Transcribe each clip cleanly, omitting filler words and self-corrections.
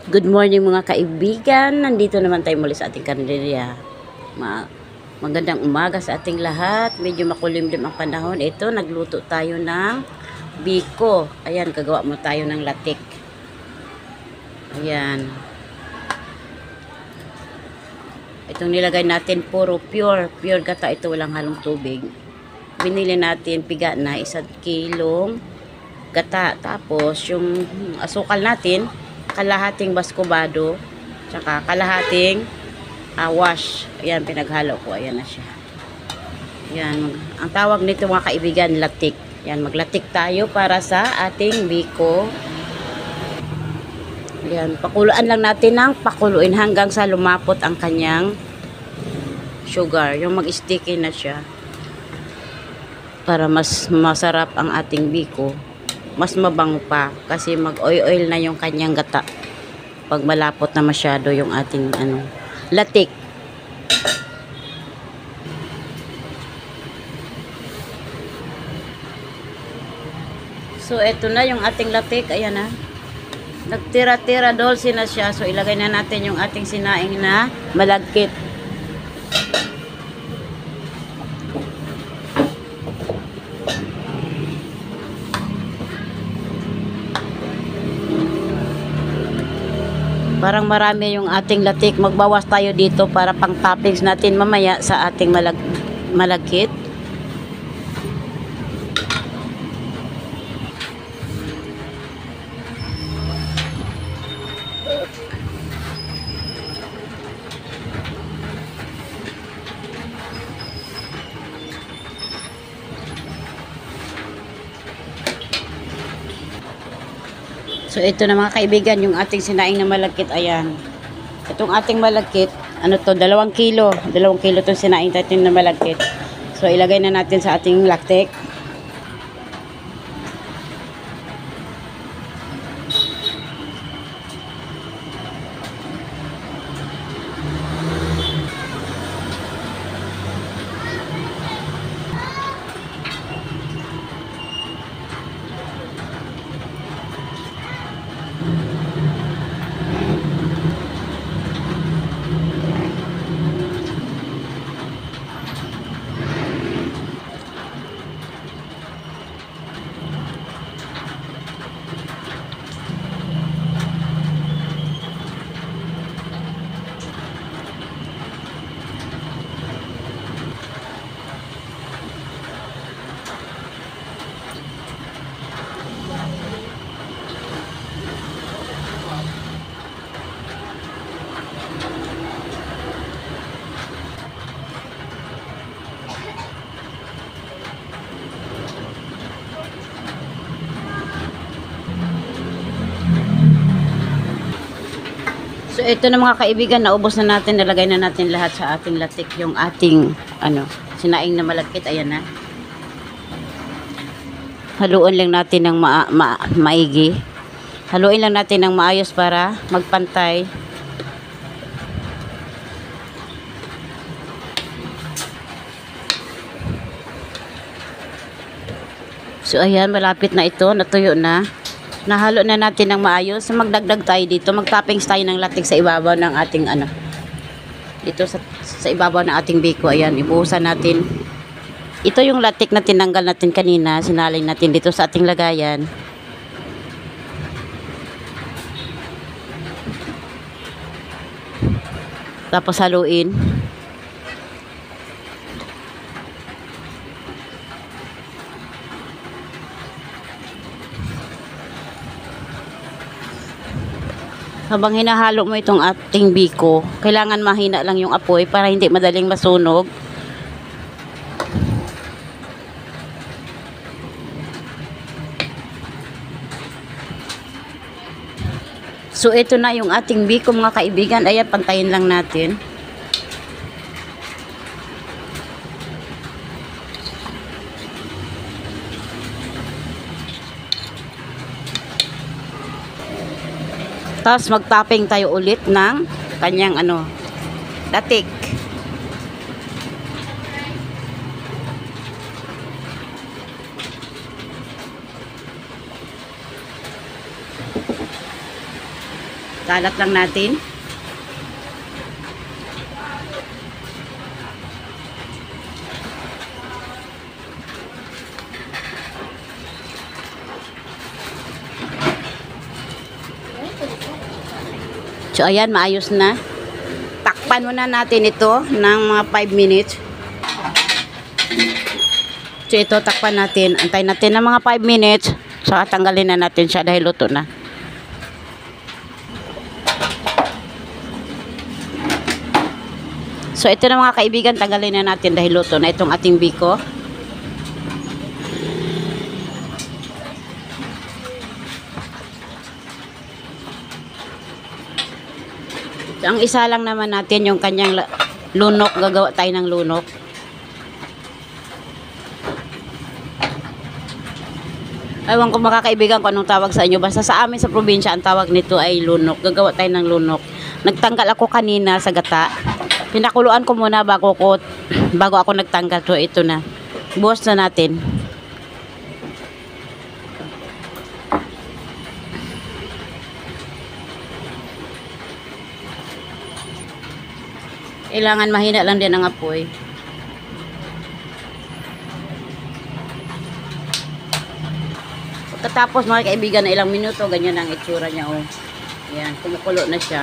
Good morning mga kaibigan. Nandito naman tayo muli sa ating karinderya. Magandang umaga sa ating lahat. Medyo makulimlim ang panahon. Ito, nagluto tayo ng biko. Ayan, kagawa mo tayo ng latik. Ayan. Itong nilagay natin puro pure gata. Ito walang halong tubig. Binili natin piga na 1 kilong gata. Tapos yung asukal natin, kalahating baskobado, tsaka kalahating wash. Ayan, pinaghalo ko. Ayan na siya. Ayan, ang tawag nito mga kaibigan, latik. Ayan, maglatik tayo para sa ating biko. Ayan, pakuluan lang natin ng pakuluin hanggang sa lumapot ang kanyang sugar. Yung mag-sticky na siya. Para mas masarap ang ating biko. Mas mabango pa kasi mag-oil na yung kanyang gata pag malapot na masyado yung ating latik. So eto na yung ating latik. Ayan na, nagtira-tira dulce na siya. So ilagay na natin yung ating sinaing na malagkit. Parang marami yung ating latik. Magbawas tayo dito para pang toppings natin mamaya sa ating malagkit. So ito na mga kaibigan, yung ating sinaing na malagkit. Ayan. Itong ating malagkit, ano to, 2 kilo. 2 kilo itong sinaing natin na malagkit. So ilagay na natin sa ating latik. So ito na mga kaibigan, naubos na natin, nalagay na natin lahat sa ating latik, yung ating sinaing na malagkit. Ayan na. Haluan lang natin ng maigi. Haluin lang natin ng maayos para magpantay. So ayan, malapit na ito, natuyo na. Nahalo na natin ng maayos. Magdagdag tayo dito. Mag-toppings tayo ng latik sa ibabaw ng ating dito sa ibabaw ng ating biko. Ayan, ibuhusan natin. Ito yung latik na tinanggal natin kanina. Sinalay natin dito sa ating lagayan. Tapos haluin. Habang hinahalo mo itong ating biko, kailangan mahina lang yung apoy para hindi madaling masunog. So ito na yung ating biko mga kaibigan. Ayan, pantayin lang natin. Tapos mag-topping tayo ulit ng kanyang latik. Kalat lang natin. So, ayan, maayos na. Takpan muna natin ito ng mga 5 minutes. So, ito, takpan natin. Antayin natin ng mga 5 minutes. So, tanggalin na natin siya dahil luto na. So, ito na mga kaibigan, tanggalin na natin dahil luto na itong ating biko. So, ang isa lang naman natin yung kanyang lunok. Gagawa tayo ng lunok. Ewan ko mga kaibigan kung anong tawag sa inyo. Basta sa amin sa probinsya, ang tawag nito ay lunok. Gagawa tayo ng lunok. Nagtanggal ako kanina sa gata. Pinakuluan ko muna bago ako nagtanggal. So, ito na. Buhos na natin. Kailangan mahina lang din ang apoy. Pagkatapos mga kaibigan na ilang minuto, ganyan ang itsura niya. Oh. Ayan, kumukulo na siya.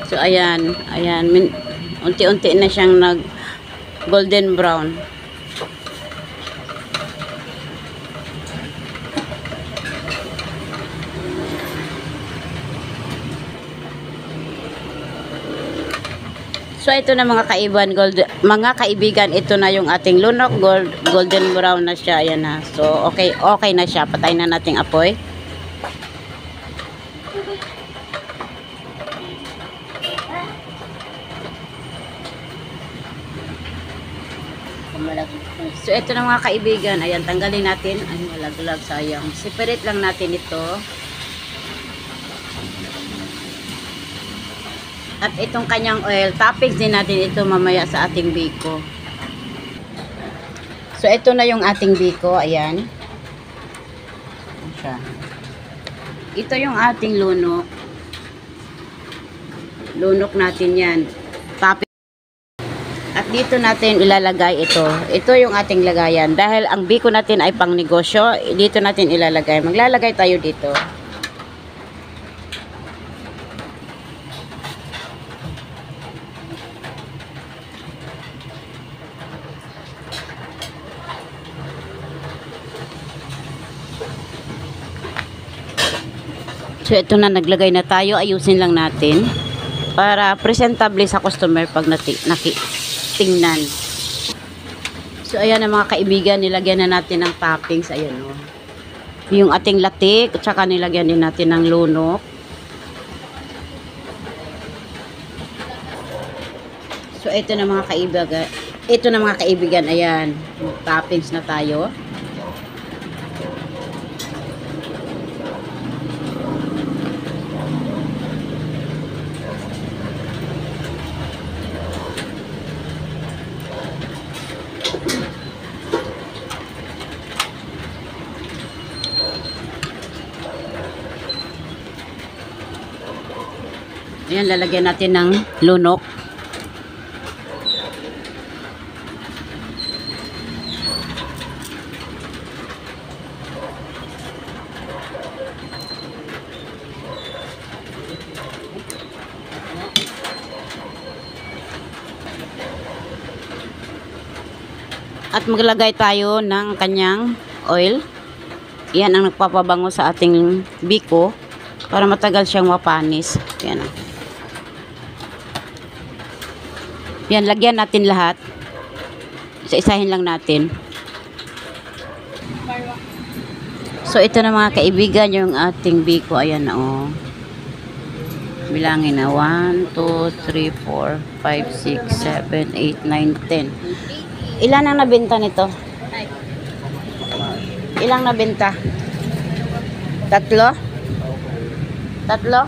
So, ayan. Unti-unti na siyang golden brown. So, ito na mga kaibigan, ito na yung ating lunok. Golden brown na siya. Ayan na. So, okay na siya. Patayin na nating apoy. So, ito na mga kaibigan. Ayan, tanggalin natin. Ay, malaglag, sayang. Separate lang natin ito. At itong kanyang oil, toppings din natin ito mamaya sa ating biko. So, ito na yung ating biko. Ayan. Ayan siya. Ito yung ating lunok. Lunok natin yan. Toppings. At dito natin ilalagay ito. Ito yung ating lagayan. Dahil ang biko natin ay pang negosyo, dito natin ilalagay. Maglalagay tayo dito. So, ito na, naglagay na tayo. Ayusin lang natin para presentable sa customer pag tingnan. So, ayan na mga kaibigan, nilagyan na natin ng toppings. Ayan o. Yung ating latik, at saka nilagyan din natin ng lunok. So, ito na mga kaibigan. Ito na mga kaibigan, ayan. Toppings na tayo. Ayan, lalagyan natin ng lunok. At maglagay tayo ng kanyang oil. Yan ang nagpapabango sa ating biko para matagal siyang mapanis. Yan. Yan, lagyan natin lahat. Isa-isahin lang natin. So, ito na mga kaibigan, yung ating biko. Ayan na, oh. Bilangin na. 1, 2, 3, 4, 5, 6, 7, 8, 9, 10. Ilan ang nabenta nito? Ilang nabenta? 3? Tatlo?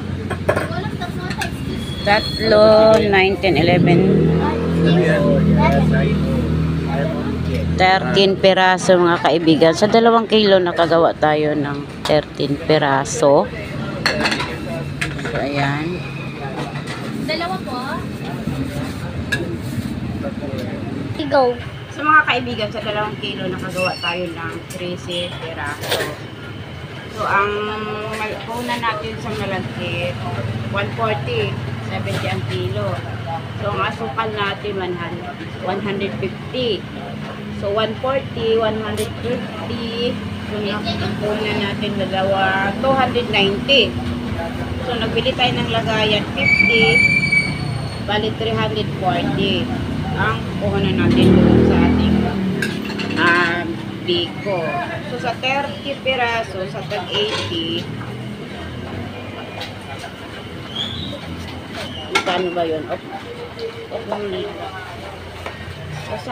Tatlo, 9, 10, 11. 13 peraso mga kaibigan. Sa 2 kilo nakagawa tayo ng 13 peraso. So, ayan. Dalawa po. Go. Sa mga kaibigan, sa 2 kilo nakagawa tayo ng 13 peraso. So, ang una natin sa malagkit, 140, 70 ang kilo. So, ang asukal natin, 150. So, 140, 150. So, una natin dalawa, 290. So, nagbili tayo ng lagayan, 50. Bali, 340. Ang kuha natin doon sa ating biko. So, sa 30 piraso, sa tag 80, magkano ba yun? So, 10, 800. Tapos,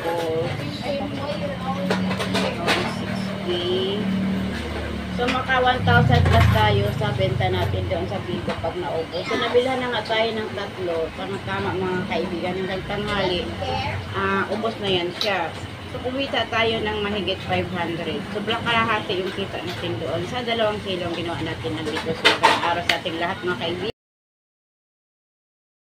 160. So, maka 1,000 plus tayo sa benta natin doon sa biko pag naubos. So, nabilhan na nga tayo ng 3. Tama mga kaibigan, hanggang tanghali, ubos na yan siya. So, kumita tayo ng mahigit 500. Sobrang kalahati yung kita natin doon. Sa 2 kilo ang ginawa natin ng biko. So, magandang araw sa ating lahat mga kaibigan.